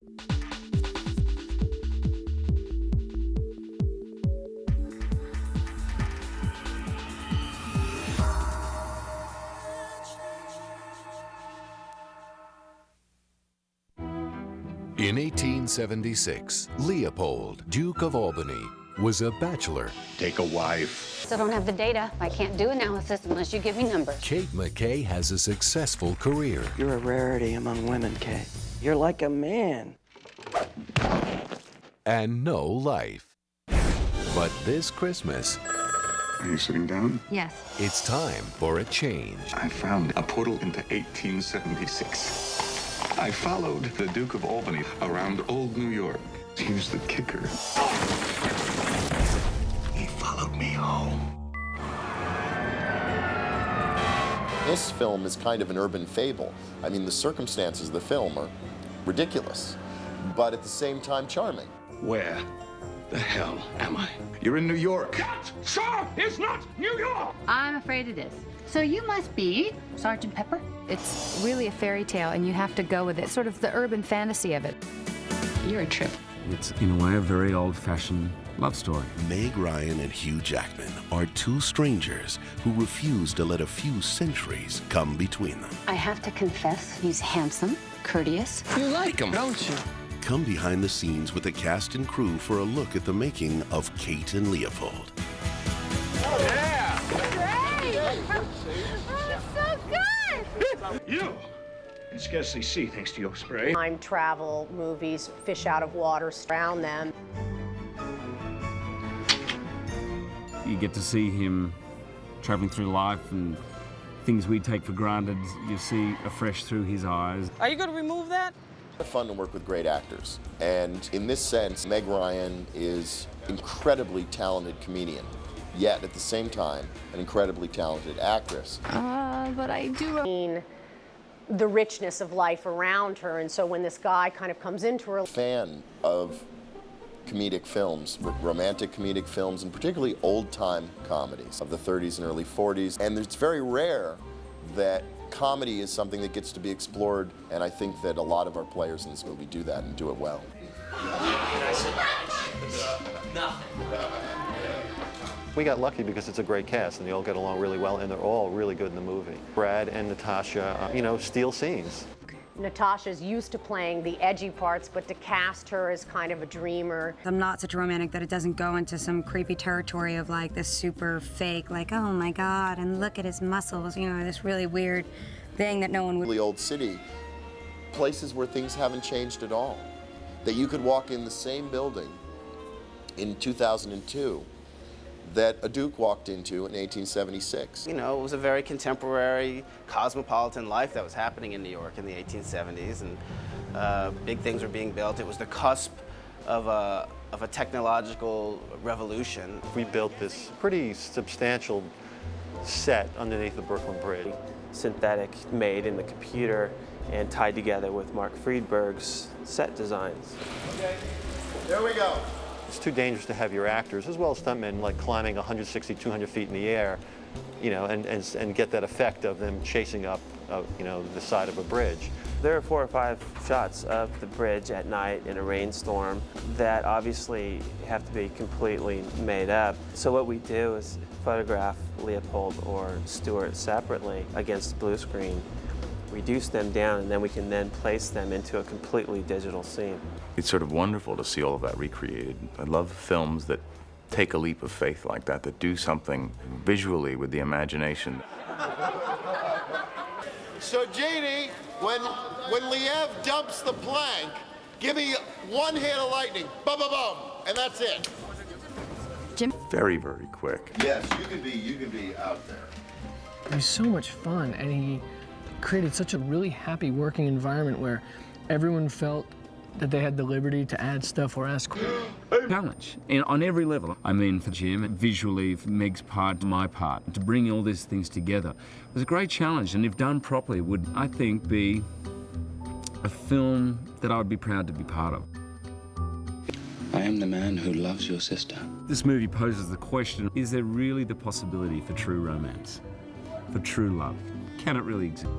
In 1876, Leopold, Duke of Albany, was a bachelor. Take a wife. Still don't have the data. I can't do analysis unless you give me numbers. Kate McKay has a successful career. You're a rarity among women, Kate. You're like a man. And no life. But this Christmas, Are you sitting down? Yes. it's time for a change. I found a portal into 1876. I followed the Duke of Albany around old New York. Here's the kicker. He followed me home. This film is kind of an urban fable. I mean, the circumstances of the film are ridiculous, but at the same time charming. Where the hell am I? You're in New York. That, sir, is not New York! I'm afraid it is. So you must be Sergeant Pepper? It's really a fairy tale, and you have to go with it, sort of the urban fantasy of it. You're a trip. It's, in a way, a very old-fashioned love story. Meg Ryan and Hugh Jackman are two strangers who refuse to let a few centuries come between them. I have to confess, he's handsome, courteous. You like him, don't you? Come behind the scenes with the cast and crew for a look at the making of Kate and Leopold. You can scarcely see thanks to your spray. Time travel movies, fish out of water, drown them. You get to see him traveling through life, and things we take for granted, you see afresh through his eyes. Are you going to remove that? It's fun to work with great actors, and in this sense, Meg Ryan is an incredibly talented comedian, yet at the same time, an incredibly talented actress. But I do... The richness of life around her, and so when this guy kind of comes into her... Fan of comedic films, romantic comedic films, and particularly old-time comedies of the 30s and early 40s. And it's very rare that comedy is something that gets to be explored, and I think that a lot of our players in this movie do that and do it well. We got lucky because it's a great cast, and they all get along really well, and they're all really good in the movie. Brad and Natasha, steal scenes. Natasha's used to playing the edgy parts, but to cast her as kind of a dreamer. I'm not such a romantic that it doesn't go into some creepy territory of like this super fake, like, oh my God, and look at his muscles, this really weird thing that no one would. Really old city, places where things haven't changed at all. That you could walk in the same building in 2002 that a Duke walked into in 1876. It was a very contemporary, cosmopolitan life that was happening in New York in the 1870s, and big things were being built. It was the cusp of a technological revolution. We built this pretty substantial set underneath the Brooklyn Bridge. Synthetic, made in the computer, and tied together with Mark Friedberg's set designs. Okay, there we go. It's too dangerous to have your actors, as well as stuntmen, like climbing 160, 200 feet in the air, and get that effect of them chasing up, the side of a bridge. There are 4 or 5 shots of the bridge at night in a rainstorm that obviously have to be completely made up. So what we do is photograph Leopold or Stewart separately against the blue screen, reduce them down, and then we can then place them into a completely digital scene. It's sort of wonderful to see all of that recreated. I love films that take a leap of faith like that do something visually with the imagination. So, Jeannie, when Liev dumps the plank, give me one hit of lightning, boom, boom, boom, and that's it. Jim? Very, very quick. Yes, you can be out there. It was so much fun, and he created such a really happy working environment where everyone felt that they had the liberty to add stuff or ask. Challenge, and on every level. I mean, for Jim, visually, for Meg's part, my part, to bring all these things together was a great challenge, and if done properly, would, I think, be a film that I would be proud to be part of. I am the man who loves your sister. This movie poses the question, is there really the possibility for true romance, for true love? Can it really exist?